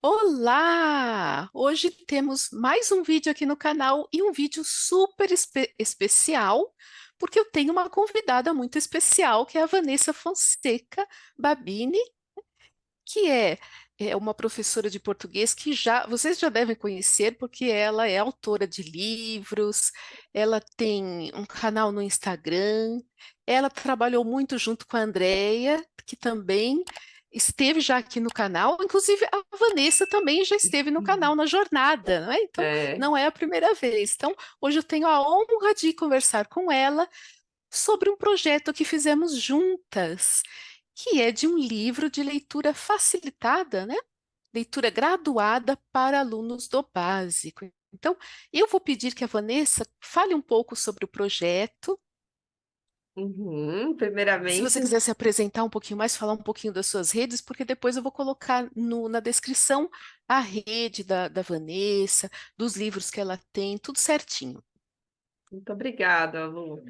Olá! Hoje temos mais um vídeo aqui no canal e um vídeo super especial, porque eu tenho uma convidada muito especial, que é a Vanessa Fonseca Babini, que é uma professora de português que vocês já devem conhecer, porque ela é autora de livros, ela tem um canal no Instagram, ela trabalhou muito junto com a Andrea, que também esteve já aqui no canal, inclusive a Vanessa também já esteve no canal na jornada, não é? Então, É, não é a primeira vez. Então, hoje eu tenho a honra de conversar com ela sobre um projeto que fizemos juntas, que é de um livro de leitura facilitada, né? Leitura graduada para alunos do básico. Então, eu vou pedir que a Vanessa fale um pouco sobre o projeto. Se você primeiramente, quiser se apresentar um pouquinho mais, falar um pouquinho das suas redes, porque depois eu vou colocar na descrição a rede da Vanessa, dos livros que ela tem, tudo certinho. muito obrigada, Lu.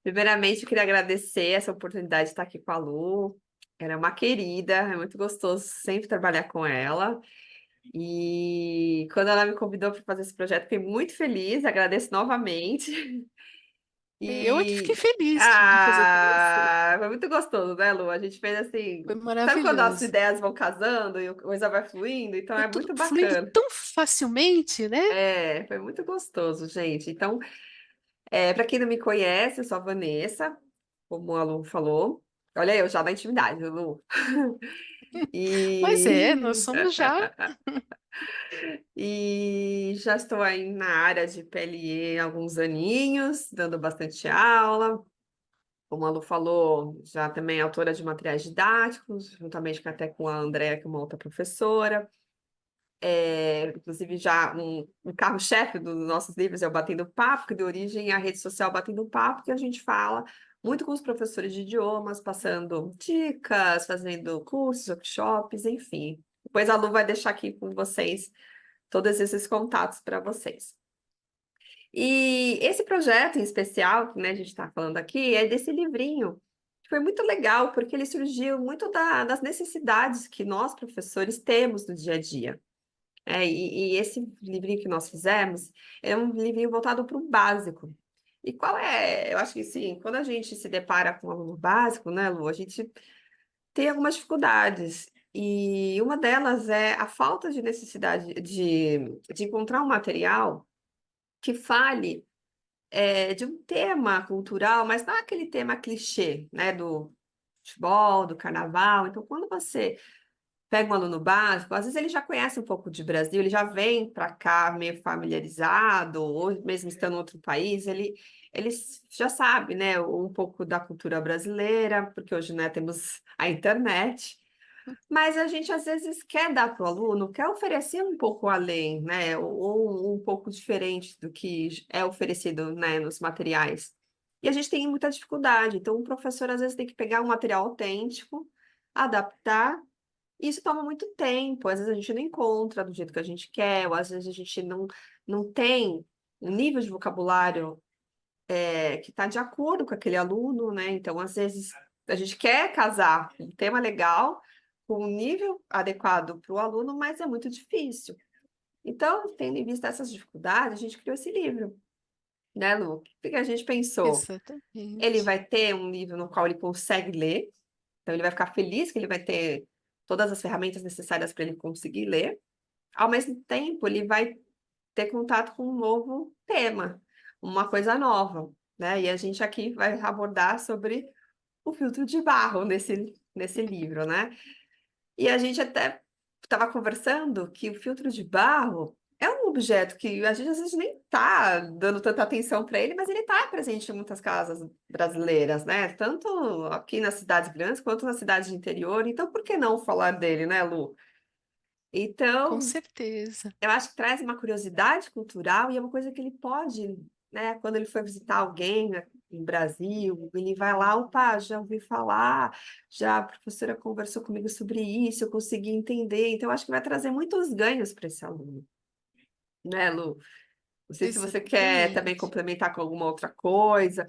Primeiramente, eu queria agradecer essa oportunidade de estar aqui com a Lu. Ela é uma querida, é muito gostoso sempre trabalhar com ela. E quando ela me convidou para fazer esse projeto, fiquei muito feliz, agradeço novamente. Eu é que fiquei E feliz de fazer com você. foi muito gostoso, né, Lu? A gente fez assim. Foi Sabe quando as maravilhoso. ideias vão casando e a coisa vai fluindo? Então Foi é tudo muito fluindo bacana. tão facilmente, né? Foi muito gostoso, gente. Então, para quem não me conhece, eu sou a Vanessa, como a Lu falou. Olha eu já na intimidade, Lu. Mas é, E... nós somos já. e já estou aí na área de PLE há alguns aninhos, dando bastante aula. Como a Lu falou, já também é autora de materiais didáticos, juntamente até com a Andréa, que é uma outra professora. Inclusive, já um carro-chefe dos nossos livros é o Batendo Papo, que deu origem à rede social Batendo Papo, que a gente fala muito com os professores de idiomas, passando dicas, fazendo cursos, workshops, enfim. Depois a Lu vai deixar aqui com vocês todos esses contatos para vocês. E esse projeto em especial, que né, a gente está falando aqui, é desse livrinho. Que Foi muito legal, porque ele surgiu muito das necessidades que nós, professores, temos no dia a dia. E esse livrinho que nós fizemos é um livrinho voltado para o básico. E qual é? Eu acho que sim, quando a gente se depara com um aluno básico, né, Lu, a gente tem algumas dificuldades. E uma delas é a falta de necessidade de encontrar um material que fale de um tema cultural, mas não aquele tema clichê, né, do futebol, do carnaval. Então, quando você pega um aluno básico, às vezes ele já conhece um pouco de Brasil, ele já vem para cá meio familiarizado, ou mesmo estando em outro país, ele já sabe, né, um pouco da cultura brasileira, porque hoje, né, temos a internet, mas a gente às vezes quer dar para o aluno, quer oferecer um pouco além, né, ou um pouco diferente do que é oferecido, né, nos materiais. E a gente tem muita dificuldade, então o professor às vezes tem que pegar um material autêntico, adaptar isso toma muito tempo, às vezes a gente não encontra do jeito que a gente quer, ou às vezes a gente não tem um nível de vocabulário que está de acordo com aquele aluno, né? Então, às vezes, a gente quer casar um tema legal com um nível adequado para o aluno, mas é muito difícil. Então, tendo em vista essas dificuldades, a gente criou esse livro, né, Lu? O que a gente pensou? Ele Exatamente. vai ter um livro no qual ele consegue ler, então ele vai ficar feliz que ele vai ter todas as ferramentas necessárias para ele conseguir ler. Ao mesmo tempo, ele vai ter contato com um novo tema, uma coisa nova, né? E a gente aqui vai abordar sobre o filtro de barro nesse livro, né? E a gente até estava conversando que o filtro de barro é um objeto que a gente às vezes nem está dando tanta atenção para ele, mas ele está presente em muitas casas brasileiras, né? Tanto aqui nas cidades grandes quanto nas cidades de interior. Então, por que não falar dele, né, Lu? Com Então, certeza. eu acho que traz uma curiosidade cultural e é uma coisa que ele pode, né? Quando ele for visitar alguém, né, no Brasil, ele vai lá, opa, já ouvi falar, já a professora conversou comigo sobre isso, eu consegui entender. Então, eu acho que vai trazer muitos ganhos para esse aluno, né, Lu? Não sei se você quer também Exatamente. complementar com alguma outra coisa.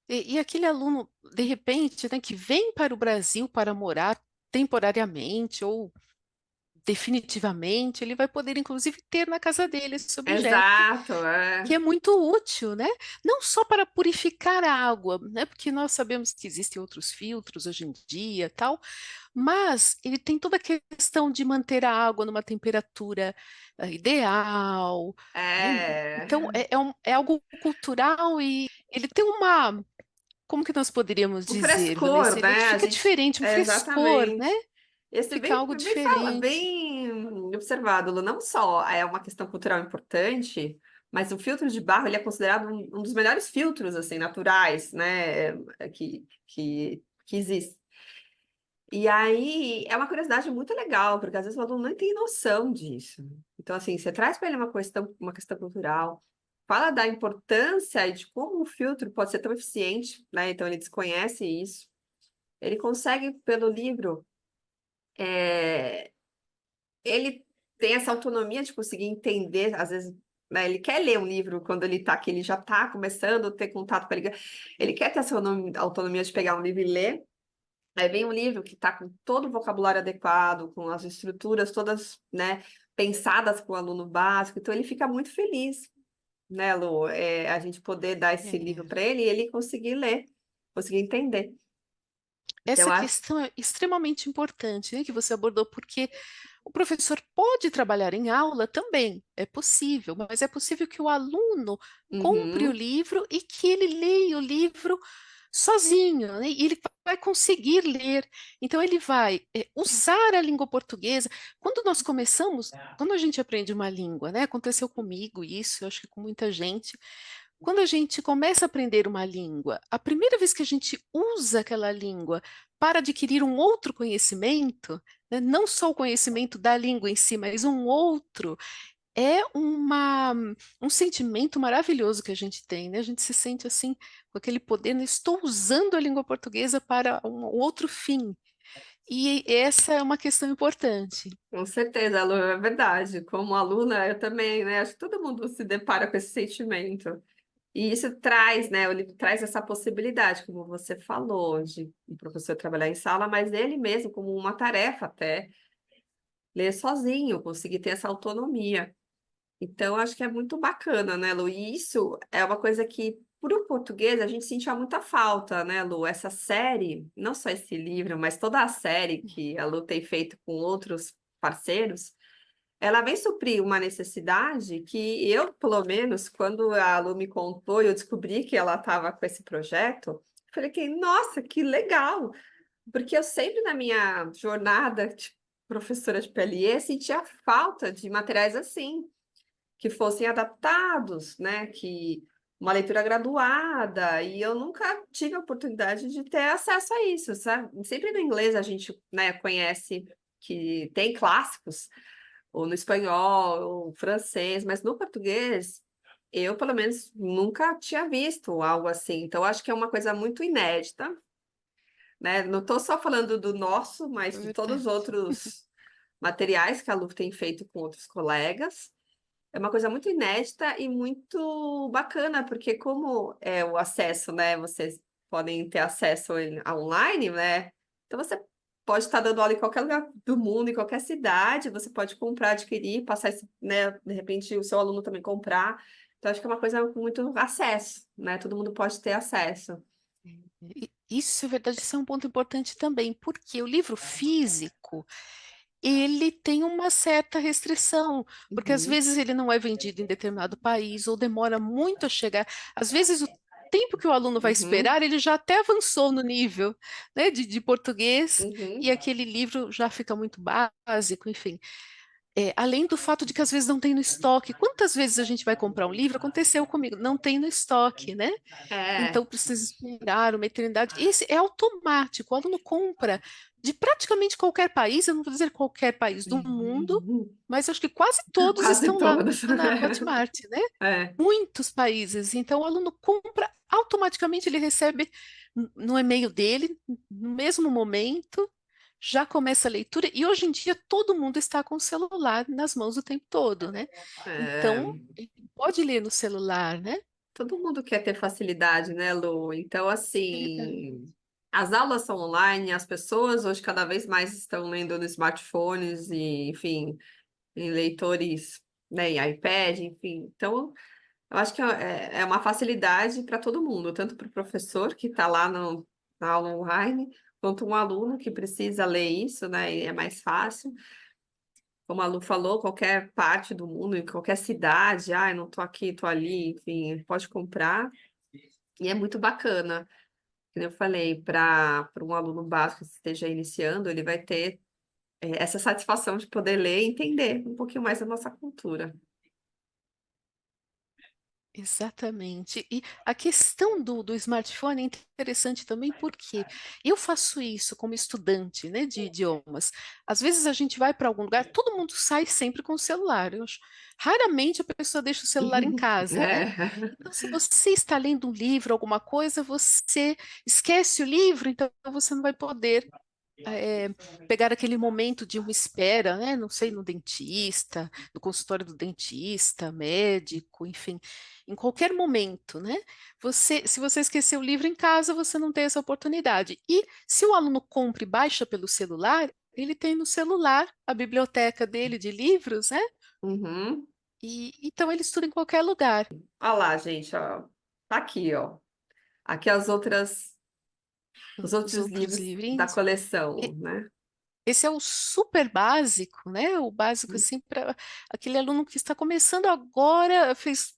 E aquele aluno, de repente, né, que vem para o Brasil para morar temporariamente ou definitivamente, ele vai poder, inclusive, ter na casa dele esse objeto, Exato, que é muito útil, né? Não só para purificar a água, né? Porque nós sabemos que existem outros filtros hoje em dia, tal, mas ele tem toda a questão de manter a água numa temperatura ideal, né? Então, é. é algo cultural e ele tem uma, como que nós poderíamos O dizer, frescor, Vanessa? Ele né? A fica gente. diferente, um É, frescor, né? exatamente. Esse é Fica bem, algo bem, fala, diferente. bem observado, Lu. Não só é uma questão cultural importante, mas o filtro de barro ele é considerado um dos melhores filtros assim naturais, né? Que existe. E aí é uma curiosidade muito legal, porque às vezes o aluno nem tem noção disso. Então, assim, você traz para ele uma questão cultural, fala da importância e de como o filtro pode ser tão eficiente, né? Então ele desconhece isso. Ele consegue, pelo livro, é, ele tem essa autonomia de conseguir entender, às vezes, né, ele quer ler um livro quando ele tá aqui, ele já está começando a ter contato com ele quer ter essa autonomia de pegar um livro e ler. Aí vem um livro que está com todo o vocabulário adequado, com as estruturas todas, né, pensadas para o aluno básico, então ele fica muito feliz, né, Lu? A gente poder dar esse livro É. para ele e ele conseguir ler, conseguir entender. Então, eu Essa acho. questão é extremamente importante, né, que você abordou, porque o professor pode trabalhar em aula também, é possível, mas é possível que o aluno compre o Uhum. livro e que ele leia o livro sozinho, né? E ele vai conseguir ler. Então, ele vai usar a língua portuguesa. Quando nós começamos, quando a gente aprende uma língua, né? Aconteceu comigo isso, eu acho que com muita gente. Quando a gente começa a aprender uma língua, a primeira vez que a gente usa aquela língua para adquirir um outro conhecimento, né, não só o conhecimento da língua em si, mas um outro, é um sentimento maravilhoso que a gente tem, né? A gente se sente assim, com aquele poder, né? Estou usando a língua portuguesa para um outro fim. E essa é uma questão importante. Com certeza, Lu, é verdade. Como aluna, eu também, né? Acho que todo mundo se depara com esse sentimento. E isso traz, né? O livro traz essa possibilidade, como você falou, de o professor trabalhar em sala, mas ele mesmo, como uma tarefa até, ler sozinho, conseguir ter essa autonomia. Então, acho que é muito bacana, né, Lu? E isso é uma coisa que, para o português, a gente sentia muita falta, né, Lu? Essa série, não só esse livro, mas toda a série que a Lu tem feito com outros parceiros, ela vem suprir uma necessidade que eu, pelo menos, quando a Lu me contou e eu descobri que ela estava com esse projeto, falei que, nossa, que legal! Porque eu sempre na minha jornada de professora de PLE sentia falta de materiais assim, que fossem adaptados, né? Que uma leitura graduada, e eu nunca tive a oportunidade de ter acesso a isso, sabe? Sempre no inglês a gente, né, conhece que tem clássicos, ou no espanhol, ou francês, mas no português, eu, pelo menos, nunca tinha visto algo assim. Então, acho que é uma coisa muito inédita, né? Não estou só falando do nosso, É mas de todos os verdade. outros materiais que a Lu tem feito com outros colegas. É uma coisa muito inédita e muito bacana, porque como é o acesso, né? Vocês podem ter acesso online, né? Então você pode estar dando aula em qualquer lugar do mundo, em qualquer cidade, você pode comprar, adquirir, passar esse, né? De repente o seu aluno também comprar. Então acho que é uma coisa com muito acesso, né? Todo mundo pode ter acesso. Isso é verdade, isso é um ponto importante também, porque o livro físico, ele tem uma certa restrição, porque às Uhum, vezes ele não é vendido em determinado país ou demora muito a chegar. Às vezes o tempo que o aluno vai uhum, esperar, ele já até avançou no nível, né, de português, e uhum. aquele livro já fica muito básico, enfim. Além do fato de que às vezes não tem no estoque. Quantas vezes a gente vai comprar um livro? Aconteceu comigo, não tem no estoque, né? É. Então precisa esperar uma eternidade. Esse é automático, o aluno compra de praticamente qualquer país, eu não vou dizer qualquer país do mundo, mas acho que quase todos Quase estão lá todas. na Hotmart, né? É. Muitos países. Então o aluno compra, automaticamente ele recebe no e-mail dele, no mesmo momento, já começa a leitura, e hoje em dia todo mundo está com o celular nas mãos o tempo todo, né? Então, É. ele pode ler no celular, né? Todo mundo quer ter facilidade, né, Lu? Então, É verdade. assim, as aulas são online, as pessoas hoje cada vez mais estão lendo nos smartphones e, enfim, em leitores, né, em iPad, enfim. Então, eu acho que é uma facilidade para todo mundo, tanto para o professor que está lá na aula online, quanto um aluno que precisa ler isso, né, e é mais fácil. Como a Lu falou, qualquer parte do mundo, em qualquer cidade, ah, não estou aqui, estou ali, enfim, pode comprar. E é muito bacana. Como eu falei, para um aluno básico que esteja iniciando, ele vai ter essa satisfação de poder ler e entender um pouquinho mais da nossa cultura. Exatamente. E a questão do smartphone é interessante também porque eu faço isso como estudante, né, de idiomas. Às vezes a gente vai para algum lugar, todo mundo sai sempre com o celular. Raramente a pessoa deixa o celular em casa, né? É. Então, se você está lendo um livro, alguma coisa, você esquece o livro, então você não vai poder é, pegar aquele momento de uma espera, né? Não sei, no dentista, no consultório do dentista, médico, enfim, em qualquer momento, né? Se você esquecer o livro em casa, você não tem essa oportunidade. E se o aluno compra e baixa pelo celular, ele tem no celular a biblioteca dele de livros, né? Uhum. E então ele estuda em qualquer lugar. Olha lá, gente, ó. Tá aqui, ó. Aqui os Os outros outros livros da livrinhos. coleção, né? Esse é o super básico, né? O básico assim para aquele aluno que está começando agora, fez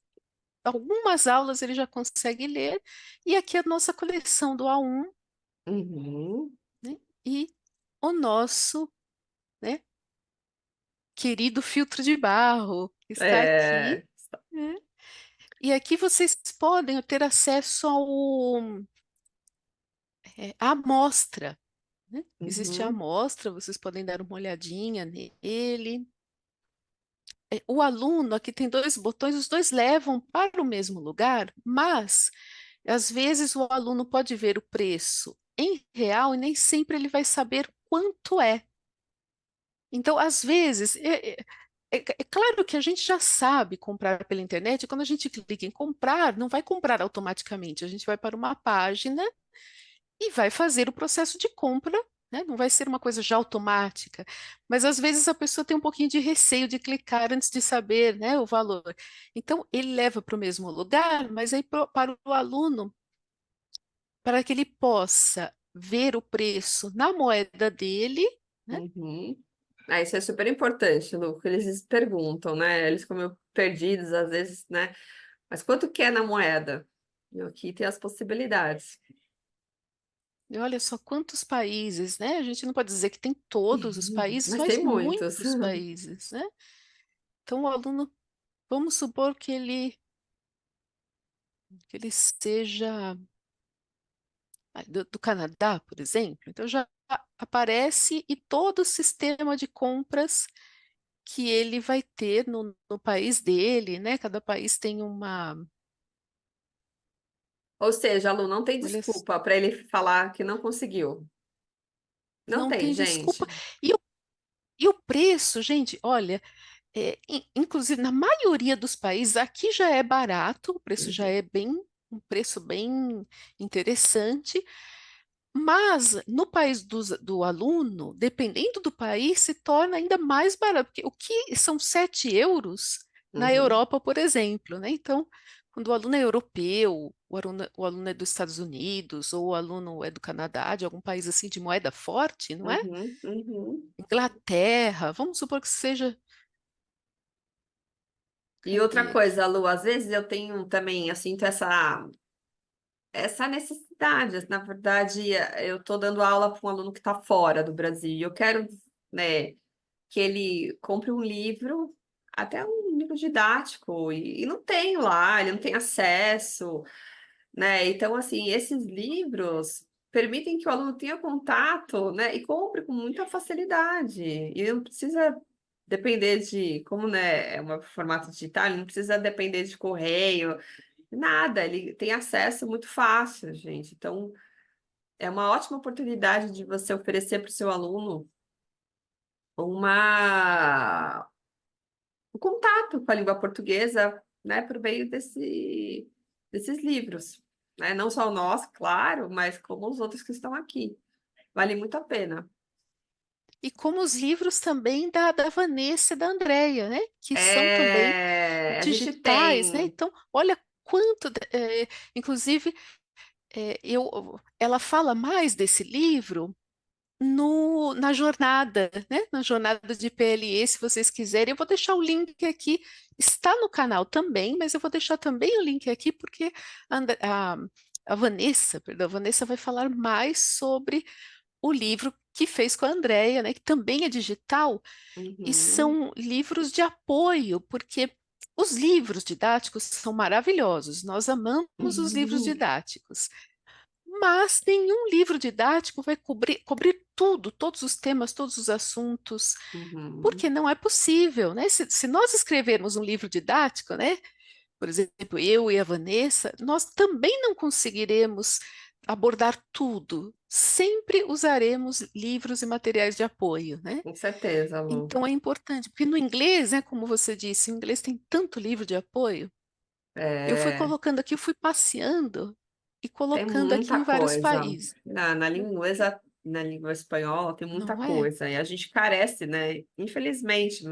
algumas aulas, ele já consegue ler. E aqui é a nossa coleção do A1, Uhum. né? E o nosso, né, querido filtro de barro está aqui, É. né? E aqui vocês podem ter acesso à amostra, né? Existe a Uhum. amostra, vocês podem dar uma olhadinha nele. O aluno, aqui tem dois botões, os dois levam para o mesmo lugar, mas às vezes o aluno pode ver o preço em real e nem sempre ele vai saber quanto é. Então, às vezes, é claro que a gente já sabe comprar pela internet, quando a gente clica em comprar, não vai comprar automaticamente, a gente vai para uma página e vai fazer o processo de compra, né? Não vai ser uma coisa já automática, mas às vezes a pessoa tem um pouquinho de receio de clicar antes de saber, né, o valor. Então, ele leva para o mesmo lugar, mas aí para o aluno, para que ele possa ver o preço na moeda dele, né? Uhum. Ah, isso é super importante, Lu, que eles perguntam, né? Eles ficam meio perdidos às vezes, né? Mas quanto que é na moeda? E aqui tem as possibilidades. E olha só quantos países, né? A gente não pode dizer que tem todos os países, Mas mas tem muitos. muitos países, né? Então, o aluno, vamos supor que ele seja do Canadá, por exemplo, então já aparece e todo o sistema de compras que ele vai ter no país dele, né? Cada país tem Ou seja, Lu, não tem olha, desculpa para ele falar que não conseguiu. Não não tem, tem desculpa. gente. E o preço, gente, olha, inclusive na maioria dos países, aqui já é barato, o preço já Uhum. é um preço bem interessante. Mas no país do aluno, dependendo do país, se torna ainda mais barato, porque o que são 7 euros na Uhum. Europa, por exemplo, né? Então, quando o aluno é europeu, o aluno é dos Estados Unidos, ou o aluno é do Canadá, de algum país assim de moeda forte, não é? Uhum. Uhum. Inglaterra, vamos supor que seja. E outra Cadê aqui? coisa, Lu, às vezes eu tenho também, eu sinto essa necessidade. Na verdade, eu estou dando aula para um aluno que está fora do Brasil. E eu quero, né, que ele compre um livro, até um livro didático, e não tem lá, ele não tem acesso, né? Então, assim, esses livros permitem que o aluno tenha contato, né, e compre com muita facilidade. E não precisa depender de, como, né, é um formato digital, ele não precisa depender de correio, nada, ele tem acesso muito fácil, gente. Então, é uma ótima oportunidade de você oferecer para o seu aluno uma o contato com a língua portuguesa, né, por meio desses livros. né? Não só o nosso, claro, mas como os outros que estão aqui. Vale muito a pena. E como os livros também da Vanessa e da Andrea, né? Que são também É, a gente digitais, né? tem. Então, olha quanto, inclusive, ela fala mais desse livro na jornada, né? Na jornada de PLE, se vocês quiserem. Eu vou deixar o link aqui, está no canal também, mas eu vou deixar também o link aqui, porque a, And- a- a Vanessa, perdão, a Vanessa vai falar mais sobre o livro que fez com a Andrea, né? Que também é digital, e Uhum, são livros de apoio, porque os livros didáticos são maravilhosos, nós amamos os livros uhum, didáticos, mas nenhum livro didático vai cobrir tudo, todos os temas, todos os assuntos, uhum. porque não é possível, né? Se nós escrevermos um livro didático, né? Por exemplo, eu e a Vanessa, nós também não conseguiremos abordar tudo. Sempre usaremos livros e materiais de apoio, né? Com certeza, Lu. Então é importante, porque no inglês, né, como você disse, o inglês tem tanto livro de apoio. Eu fui É, colocando aqui, eu fui passeando e tem colocando aqui muita em vários coisa. países, Na língua espanhola tem muita não é? coisa. E a gente carece, né? Infelizmente.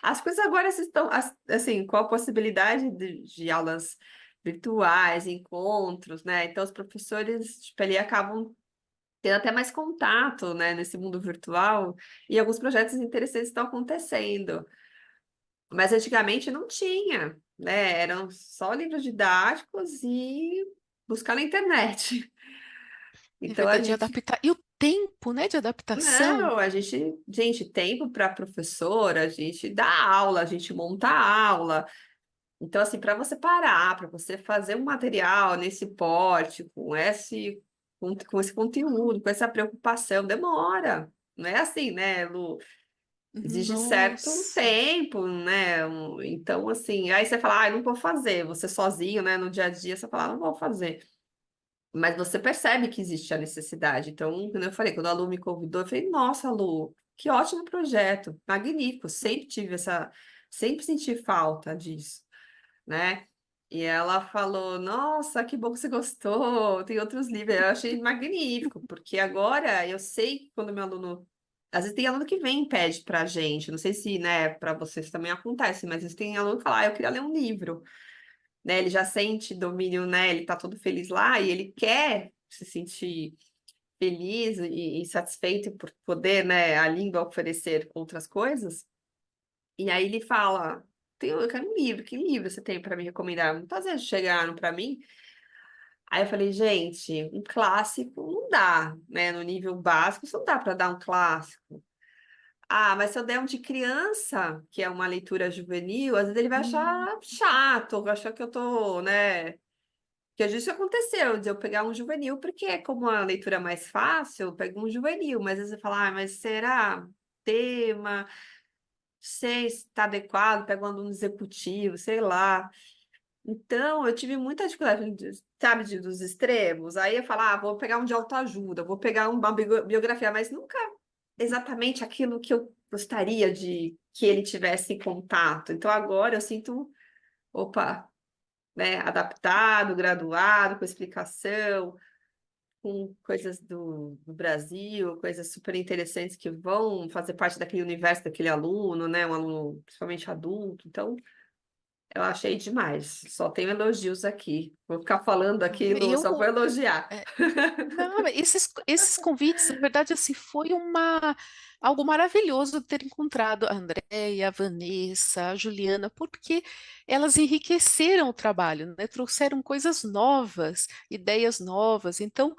As coisas agora estão, assim, com a possibilidade de aulas virtuais, encontros, né? Então, os professores, tipo, ali acabam tendo até mais contato, né, nesse mundo virtual. E alguns projetos interessantes estão acontecendo. Mas antigamente não tinha, né? Eram só livros didáticos e buscar na internet. É Então a verdade, de gente, adaptar. E o tempo, né, de adaptação. não, gente, tempo para professora, a gente dá aula, a gente monta a aula. Então assim, para você parar, para você fazer um material nesse porte, com esse conteúdo, com essa preocupação, demora. Não é assim, né, Lu? Exige certo Nossa, tempo, né? Então, assim, aí você fala, ah, eu não vou fazer. Você sozinho, né, no dia a dia, você fala, ah, não vou fazer. Mas você percebe que existe a necessidade. Então, como eu falei, quando a Lu me convidou, eu falei, nossa, Lu, que ótimo projeto, magnífico. Sempre senti falta disso, né? E ela falou, nossa, que bom que você gostou. Tem outros livros. Eu achei magnífico, porque agora eu sei que quando meu aluno. Às vezes tem aluno que vem e pede pra gente. Não sei se, né, para vocês também acontece, mas às vezes tem aluno que fala, ah, eu queria ler um livro, né? Ele já sente domínio, né? Ele tá todo feliz lá e ele quer se sentir feliz e satisfeito por poder, né, a língua oferecer outras coisas. E aí ele fala, eu quero um livro, que livro você tem para me recomendar? Muitas vezes chegaram para mim. Aí eu falei, gente, um clássico não dá, né? No nível básico, isso não dá para dar um clássico. Ah, mas se eu der um de criança, que é uma leitura juvenil, às vezes ele vai hum, achar chato, vai achar que eu tô, né? Porque isso aconteceu, de eu pegar um juvenil, porque como a leitura é mais fácil, eu pego um juvenil, mas às vezes você fala, ah, mas será tema? Sei se está adequado, pego um aluno executivo, sei lá. Então, eu tive muita dificuldade, sabe, dos extremos. Aí eu falo, ah, vou pegar um de autoajuda, vou pegar uma biografia, mas nunca exatamente aquilo que eu gostaria de que ele tivesse em contato. Então, agora eu sinto, opa, né, adaptado, graduado, com explicação, com coisas do Brasil, coisas super interessantes que vão fazer parte daquele universo daquele aluno, né, um aluno principalmente adulto. Então, eu achei demais. Só tenho elogios aqui. Vou ficar falando aqui, Lu, só vou eu, elogiar. é, não, esses convites, na verdade, assim, foi algo maravilhoso ter encontrado a Andréia, a Vanessa, a Juliana, porque elas enriqueceram o trabalho, né? Trouxeram coisas novas, ideias novas. Então,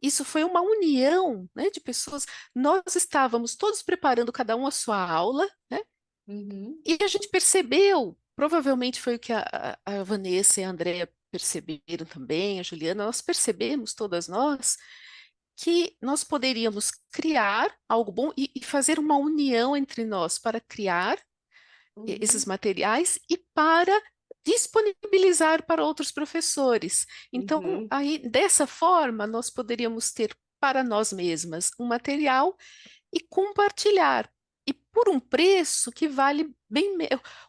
isso foi uma união, né, de pessoas. Nós estávamos todos preparando cada um a sua aula, né? Uhum, E a gente percebeu, provavelmente foi o que a Vanessa e a Andréia perceberam também, a Juliana, nós percebemos, todas nós, que nós poderíamos criar algo bom e fazer uma união entre nós para criar esses uhum, materiais e para disponibilizar para outros professores. Então, uhum. aí, dessa forma, nós poderíamos ter para nós mesmas um material e compartilhar. E por um preço que vale bem.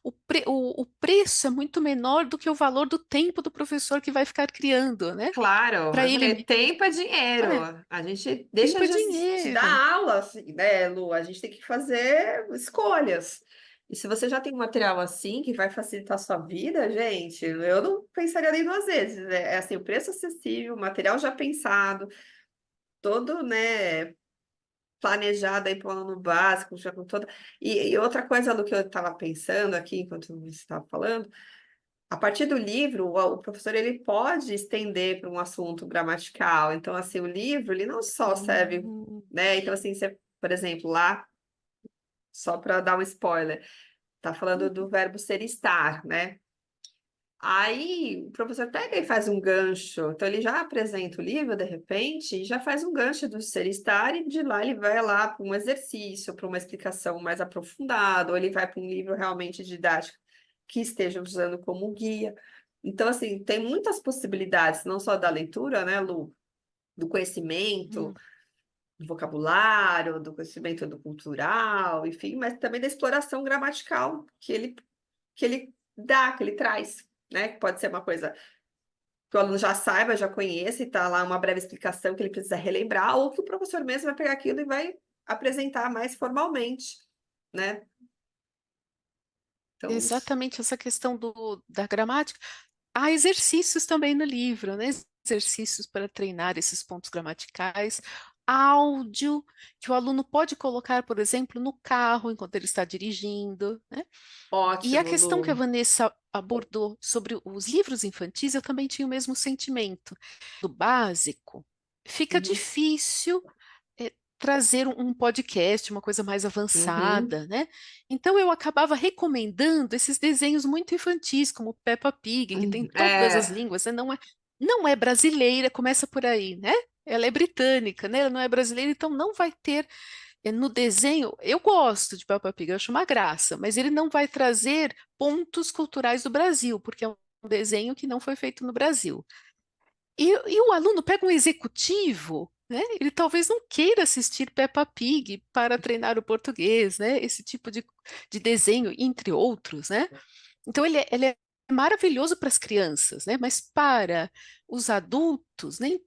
O preço é muito menor do que o valor do tempo do professor que vai ficar criando, né? Claro, Para eu ele falei, mesmo. tempo é dinheiro. É, A gente deixa tempo é de dinheiro. dar aula, assim, né, Lu? A gente tem que fazer escolhas. E se você já tem um material assim que vai facilitar a sua vida, gente, eu não pensaria nem duas vezes, né? É assim, o preço acessível, o material já pensado, todo, né, planejado aí para o aluno básico, já com toda. E outra coisa, Lu, que eu estava pensando aqui enquanto você estava falando. A partir do livro, o professor ele pode estender para um assunto gramatical. Então, assim, o livro ele não só serve, Hum, né? Então, assim, você, por exemplo, lá, só para dar um spoiler, tá falando do verbo ser estar, né? Aí o professor pega e faz um gancho. Então, ele já apresenta o livro, de repente, e já faz um gancho do ser estar, e de lá ele vai lá para um exercício, para uma explicação mais aprofundada, ou ele vai para um livro realmente didático que esteja usando como guia. Então, assim, tem muitas possibilidades, não só da leitura, né, Lu, do conhecimento, hum. do vocabulário, do conhecimento do cultural, enfim, mas também da exploração gramatical que ele dá, que ele traz, né? Que pode ser uma coisa que o aluno já saiba, já conheça, e tá lá uma breve explicação que ele precisa relembrar, ou que o professor mesmo vai pegar aquilo e vai apresentar mais formalmente, né? Então, Exatamente essa questão da gramática. Há exercícios também no livro, né? Exercícios para treinar esses pontos gramaticais, áudio que o aluno pode colocar, por exemplo, no carro enquanto ele está dirigindo, né? E a ótimo, questão que a Lu. Vanessa abordou sobre os livros infantis, eu também tinha o mesmo sentimento. Do básico, fica Uhum, difícil trazer um podcast, uma coisa mais uhum, avançada, né? Então eu acabava recomendando esses desenhos muito infantis, como Peppa Pig, que tem todas as é, línguas, né? Não é brasileira, começa por aí, né? Ela é britânica, né? Ela não é brasileira, então não vai ter no desenho. Eu gosto de Peppa Pig, eu acho uma graça, mas ele não vai trazer pontos culturais do Brasil, porque é um desenho que não foi feito no Brasil. E o aluno pega um executivo, né? Ele talvez não queira assistir Peppa Pig para treinar o português, né? Esse tipo de desenho, entre outros, né? Então ele é maravilhoso para as crianças, né? Mas para os adultos, nem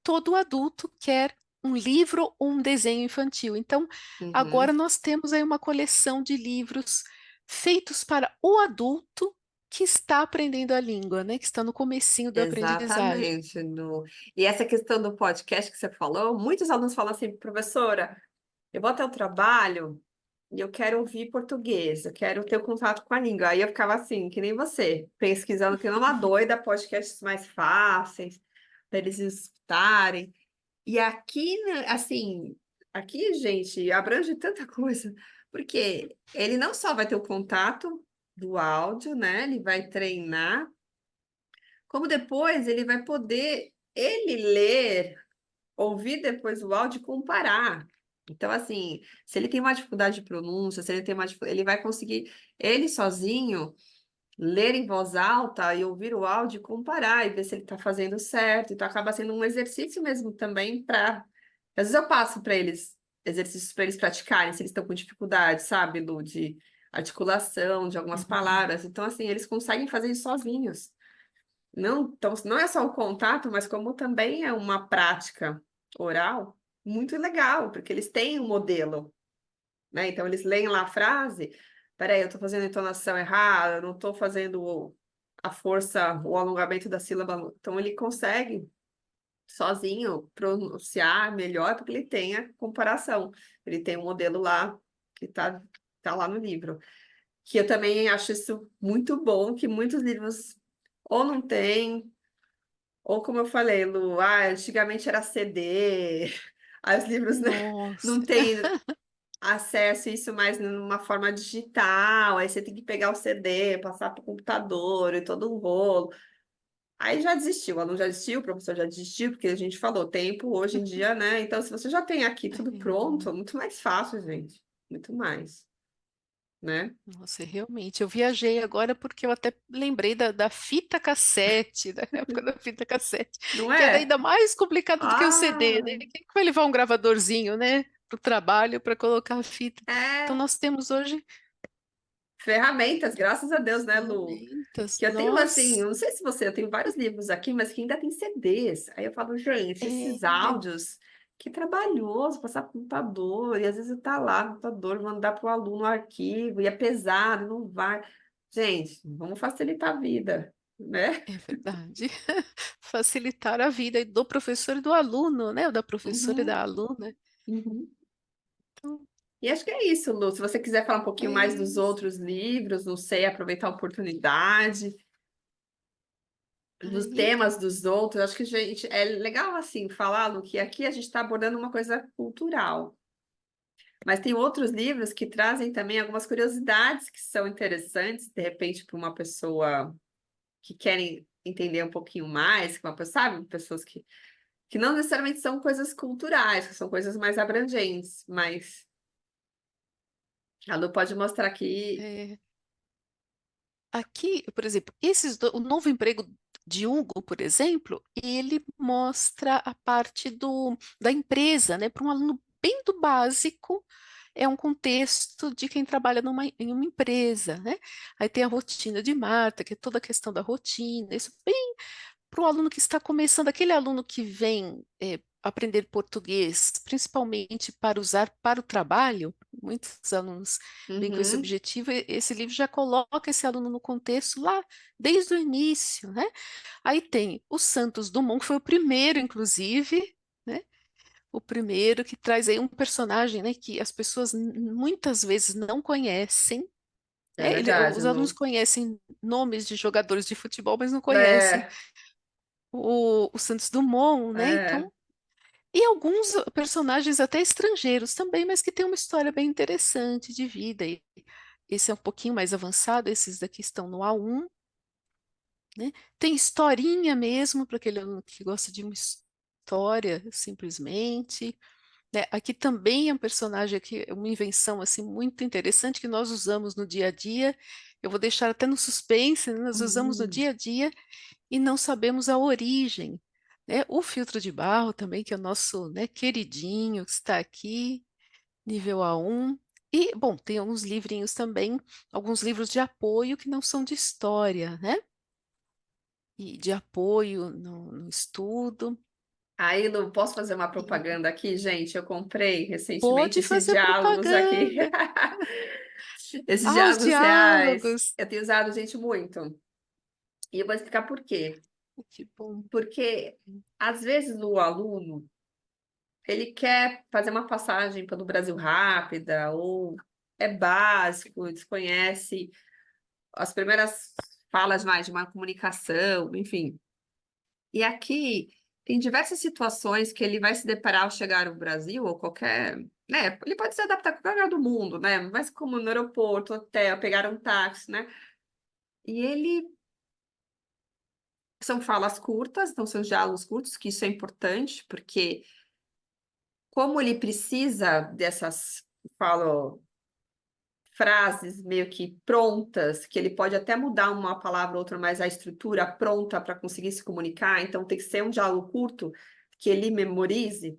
todo adulto quer um livro ou um desenho infantil. Então, agora uhum. nós temos aí uma coleção de livros feitos para o adulto que está aprendendo a língua, né? Que está no comecinho da aprendizagem. Exatamente, Lu. E essa questão do podcast que você falou, muitos alunos falam assim, professora, eu vou até o trabalho e eu quero ouvir português, eu quero ter o contato com a língua. Aí eu ficava assim, que nem você, pesquisando que não uma doida, podcasts mais fáceis, para eles escutarem. E aqui, né, assim, aqui, gente, abrange tanta coisa, porque ele não só vai ter o contato do áudio, né? Ele vai treinar, como depois ele vai poder ele ler, ouvir depois o áudio e comparar. Então, assim, se ele tem uma dificuldade de pronúncia, se ele tem uma ele vai conseguir ele sozinho ler em voz alta e ouvir o áudio e comparar e ver se ele está fazendo certo. Então, acaba sendo um exercício mesmo também para. Às vezes eu passo para eles exercícios para eles praticarem, se eles estão com dificuldade, sabe, Lu, de articulação, de algumas Uhum. palavras. Então, assim, eles conseguem fazer isso sozinhos. Não, então, não é só o contato, mas como também é uma prática oral muito legal, porque eles têm um modelo, né? Então, eles leem lá a frase, peraí, eu estou fazendo a entonação errada, eu não estou fazendo a força, o alongamento da sílaba. Então, ele consegue sozinho pronunciar melhor, porque ele tem a comparação. Ele tem um modelo lá que tá lá no livro. Que eu também acho isso muito bom, que muitos livros ou não têm, ou como eu falei, Lu, antigamente era CD, aí os livros, né, Nossa, não tem acesso a isso mais numa forma digital, aí você tem que pegar o CD, passar para o computador e todo um rolo. Aí já desistiu, o aluno já desistiu, o professor já desistiu, porque a gente falou, tempo hoje em dia, né? Então, se você já tem aqui tudo pronto, é muito mais fácil, gente. Muito mais, né? nossa, realmente. Eu viajei agora porque eu até lembrei da fita cassete, da época da fita cassete, Não que era é? ainda mais complicado do que o CD, né? Ah, Quem que vai levar um gravadorzinho, né? para o trabalho para colocar a fita. Então, É, nós temos hoje ferramentas, graças a Deus, né, Lu? ferramentas, Que eu tenho, assim, nós, eu não sei se você, eu tenho vários livros aqui, mas que ainda tem CDs. Aí eu falo, gente, esses é, áudios, que trabalhoso passar para o computador, e às vezes tá lá no computador, mandar para o aluno o arquivo, e é pesado, não vai. Gente, vamos facilitar a vida, né? é verdade, facilitar a vida do professor e do aluno, né? Ou da professora e Uhum, da aluna. uhum. Então, E acho que é isso, Lu. Se você quiser falar um é pouquinho mais dos isso. outros livros, não sei, aproveitar a oportunidade, dos Aí, temas dos outros, acho que, gente, é legal, assim, falar, Lu, que aqui a gente está abordando uma coisa cultural. Mas tem outros livros que trazem também algumas curiosidades que são interessantes, de repente, para uma pessoa que querem entender um pouquinho mais, que uma pessoa, sabe, pessoas que não necessariamente são coisas culturais, que são coisas mais abrangentes, mas a Lu pode mostrar aqui. é, aqui, por exemplo, o novo emprego de Hugo, por exemplo, ele mostra a parte da empresa, né? Para um aluno bem do básico, é um contexto de quem trabalha em uma empresa, né? Aí tem a rotina de Marta, que é toda a questão da rotina, isso bem para o aluno que está começando, aquele aluno que vem aprender português, principalmente para usar para o trabalho, muitos alunos vêm com esse Uhum. objetivo, e esse livro já coloca esse aluno no contexto lá desde o início, né? Aí tem o Santos Dumont, que foi o primeiro, inclusive, né? O primeiro que traz aí um personagem, né, que as pessoas muitas vezes não conhecem, É né? verdade, Os alunos Lu. conhecem nomes de jogadores de futebol, mas não conhecem É, o Santos Dumont, né? é. Então, e alguns personagens até estrangeiros também, mas que tem uma história bem interessante de vida. E esse é um pouquinho mais avançado, esses daqui estão no A1, né? Tem historinha mesmo para aquele aluno que gosta de uma história, simplesmente. Né? Aqui também é um personagem aqui, uma invenção assim muito interessante que nós usamos no dia a dia. Eu vou deixar até no suspense, né? Nós usamos no Hum. dia a dia e não sabemos a origem, né? O filtro de barro também, que é o nosso, né, queridinho, que está aqui, nível A1. E, bom, tem alguns livrinhos também, alguns livros de apoio que não são de história, né? E de apoio no estudo. Aí, Lu, posso fazer uma E propaganda aqui, gente? Eu comprei recentemente pode esses fazer diálogos aqui. propaganda. Esses Ah, os diálogos reais. diálogos. Eu tenho usado, gente, muito. E eu vou explicar por quê. Que bom. Porque, às vezes, o aluno, ele quer fazer uma passagem pelo Brasil rápida, ou é básico, desconhece as primeiras falas mais de uma comunicação, enfim. E aqui tem diversas situações que ele vai se deparar ao chegar no Brasil, ou qualquer, né? Ele pode se adaptar a qualquer lugar do mundo, né? Mas como no aeroporto, hotel, pegar um táxi, né? E ele são falas curtas, então são diálogos curtos, que isso é importante, porque como ele precisa dessas, falo, frases meio que prontas, que ele pode até mudar uma palavra ou outra, mas a estrutura pronta para conseguir se comunicar, então tem que ser um diálogo curto que ele memorize.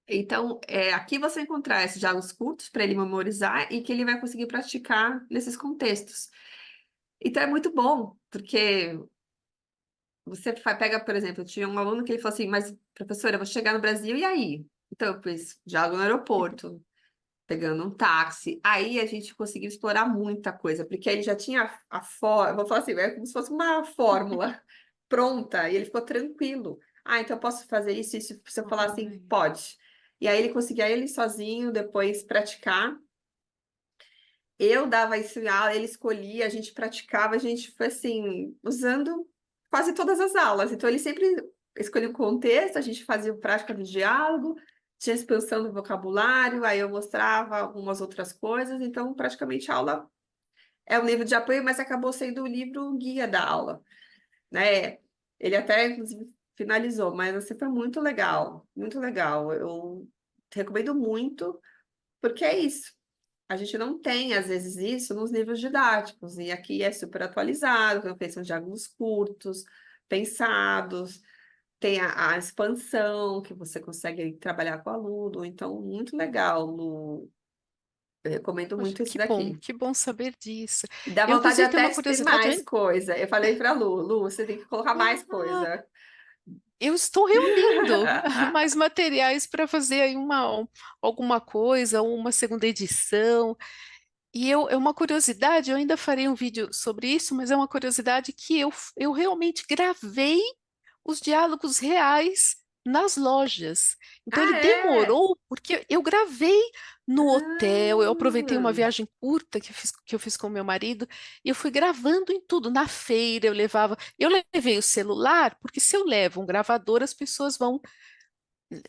Então, aqui você vai encontrar esses diálogos curtos para ele memorizar e que ele vai conseguir praticar nesses contextos. Então, é muito bom, porque você pega, por exemplo, eu tinha um aluno que ele falou assim, mas, professora, eu vou chegar no Brasil, e aí? Então, eu fiz diálogo no aeroporto, pegando um táxi. Aí a gente conseguiu explorar muita coisa, porque aí ele já tinha a fórmula, vou falar assim, é como se fosse uma fórmula pronta, e ele ficou tranquilo. Ah, então eu posso fazer isso, isso, se eu falar assim, Ai, pode. E aí ele conseguia ele sozinho depois praticar. Eu dava isso em aula, ele escolhia, a gente praticava, a gente foi assim, usando quase todas as aulas. Então ele sempre escolhia o contexto, a gente fazia prática do diálogo, tinha expansão do vocabulário, aí eu mostrava algumas outras coisas. Então, praticamente a aula é um livro de apoio, mas acabou sendo o livro guia da aula, né? Ele até, inclusive, finalizou, mas assim, foi muito legal, muito legal. Eu recomendo muito, porque é isso. A gente não tem, às vezes, isso nos livros didáticos, e aqui é super atualizado, são diálogos curtos, pensados, tem a expansão, que você consegue trabalhar com o aluno. Então, muito legal, Lu. Eu recomendo Poxa, muito esse daqui. que bom saber disso. E dá Eu, vontade inclusive, tenho até uma de ter curiosidade. mais coisa. Eu falei para Lu, você tem que colocar mais Ah, coisa. eu estou reunindo mais materiais para fazer aí alguma coisa, uma segunda edição. E é uma curiosidade, eu ainda farei um vídeo sobre isso, mas é uma curiosidade que eu realmente gravei os diálogos reais nas lojas. Então ele Ah, é? demorou, porque eu gravei no hotel, eu aproveitei uma Ah, viagem curta que eu fiz com meu marido, e eu fui gravando em tudo. Na feira eu levei o celular, porque se eu levo um gravador, as pessoas vão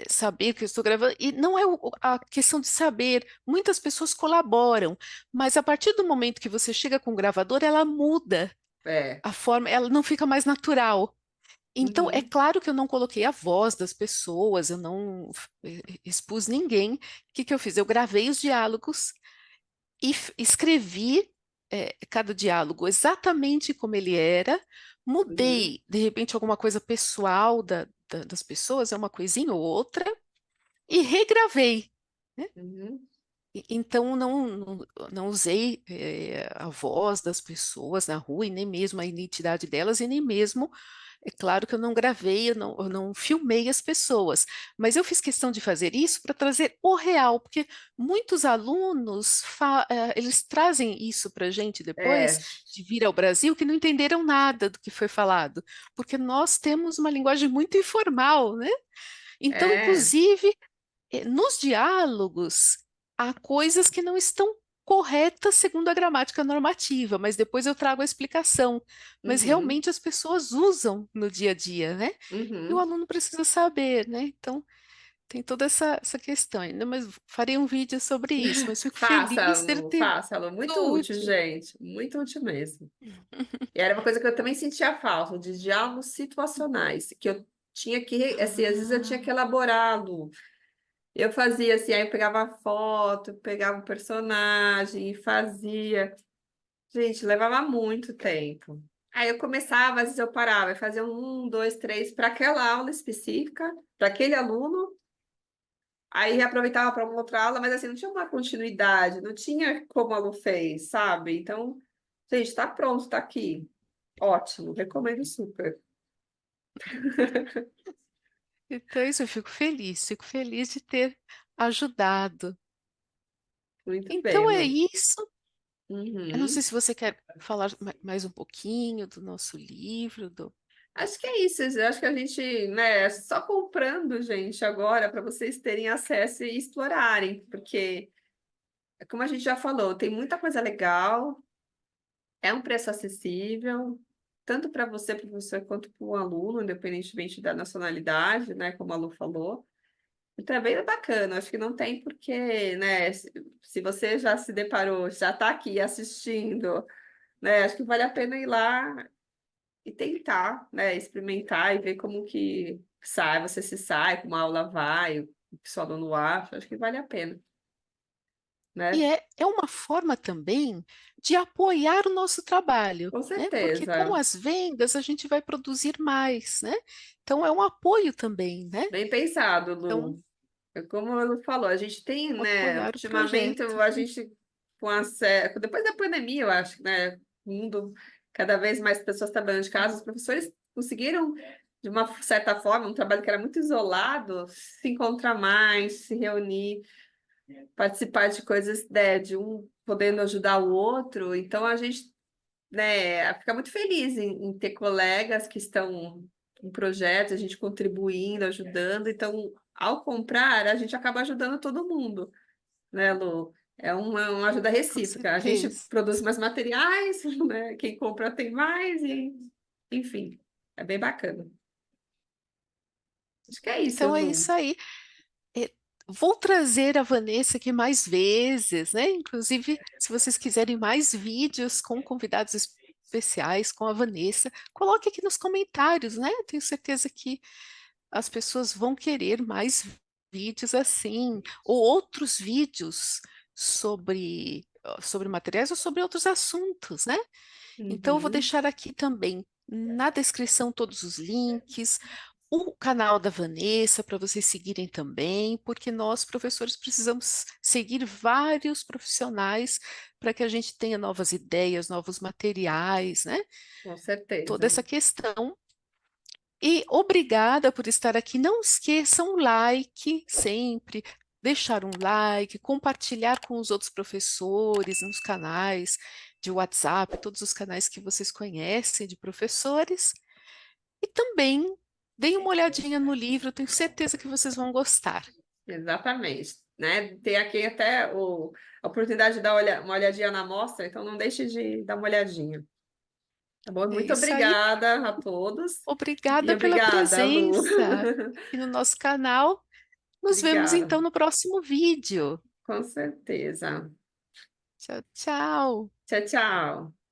saber que eu estou gravando, e não é a questão de saber, muitas pessoas colaboram, mas a partir do momento que você chega com o gravador, ela muda é. a forma, ela não fica mais natural. Então, é Uhum, claro que eu não coloquei a voz das pessoas, eu não expus ninguém. O que que eu fiz? Eu gravei os diálogos e escrevi cada diálogo exatamente como ele era, uhum, mudei, de repente, alguma coisa pessoal das pessoas, é uma coisinha ou outra, e regravei, né? uhum. Então, não usei a voz das pessoas na rua, e nem mesmo a identidade delas, e nem mesmo, é claro que eu não gravei, eu não filmei as pessoas, mas eu fiz questão de fazer isso para trazer o real, porque muitos alunos, eles trazem isso para a gente depois É, de vir ao Brasil, que não entenderam nada do que foi falado, porque nós temos uma linguagem muito informal, né? Então, é. inclusive, nos diálogos, há coisas que não estão corretas segundo a gramática normativa, mas depois eu trago a explicação. Mas Uhum, realmente as pessoas usam no dia a dia, né? E o uhum. aluno precisa saber, né? Então, tem toda essa questão ainda, mas farei um vídeo sobre isso, mas fico Faça, feliz de Lu, ter faça, Lu. Muito sido útil, útil. gente. Muito útil mesmo. E era uma coisa que eu também sentia falta, de diálogos situacionais, que eu tinha que, assim, às vezes eu tinha que Ah, elaborá-lo. Eu fazia assim, aí eu pegava a foto, pegava o personagem e fazia. Gente, levava muito tempo. Aí eu começava, às vezes eu parava e fazia um, dois, três para aquela aula específica, para aquele aluno. Aí aproveitava para uma outra aula, mas assim, não tinha uma continuidade, não tinha como a Lu fez, sabe? Então, gente, está pronto, está aqui. Ótimo, recomendo super. então, isso eu fico feliz de ter ajudado. Muito bem, Então é Lu. isso. Eu não sei Uhum. se você quer falar mais um pouquinho do nosso livro, Acho que é isso. Eu acho que a gente, né, só comprando, gente, agora, para vocês terem acesso e explorarem, porque, como a gente já falou, tem muita coisa legal, é um preço acessível, tanto para você, professor, quanto para o aluno, independentemente da nacionalidade, né, como a Lu falou. Então é bem bacana, acho que não tem porquê, né, se você já se deparou, já está aqui assistindo, né, acho que vale a pena ir lá e tentar, né, experimentar e ver como que sai, você se sai, como a aula vai, o que seu aluno acha, acho que vale a pena, e né? é uma forma também de apoiar o nosso trabalho, Com né? Porque com certeza. as vendas a gente vai produzir mais, né? Então é um apoio também, né? Bem pensado, Então, Lu. É como ele falou, a gente tem, né, apoiar o ultimamente, projeto. a gente, depois da pandemia, eu acho, né, o mundo, cada vez mais pessoas trabalhando de casa, os professores conseguiram, de uma certa forma, um trabalho que era muito isolado, se encontrar mais, se reunir, participar de coisas, né, de um podendo ajudar o outro. Então, a gente, né, fica muito feliz em ter colegas que estão em projetos, a gente contribuindo, ajudando. Então, ao comprar, a gente acaba ajudando todo mundo, né, Lu? É uma ajuda Com recíproca. A gente certeza. produz mais materiais, né? Quem compra tem mais, e, enfim, é bem bacana. Acho que é isso, Então é Lu. isso aí. É, vou trazer a Vanessa aqui mais vezes, né? Inclusive, se vocês quiserem mais vídeos com convidados especiais com a Vanessa, coloque aqui nos comentários, né? Tenho certeza que as pessoas vão querer mais vídeos assim, ou outros vídeos sobre materiais ou sobre outros assuntos, né? Então, eu vou Uhum. deixar aqui também na descrição todos os links, o canal da Vanessa para vocês seguirem também, porque nós, professores, precisamos seguir vários profissionais para que a gente tenha novas ideias, novos materiais, né? Com Toda certeza. essa questão. E obrigada por estar aqui. Não esqueçam o like sempre, deixar um like, compartilhar com os outros professores nos canais de WhatsApp, todos os canais que vocês conhecem de professores. E também deem uma olhadinha no livro, tenho certeza que vocês vão gostar. Exatamente. Né? Tem aqui até a oportunidade de dar uma olhadinha na amostra, então não deixe de dar uma olhadinha. Tá bom? É Muito isso aí. obrigada a todos. E Obrigada pela obrigada, Lu. presença aqui no nosso canal. Nos vemos Obrigada. então no próximo vídeo. Com certeza. Tchau, tchau. Tchau, tchau.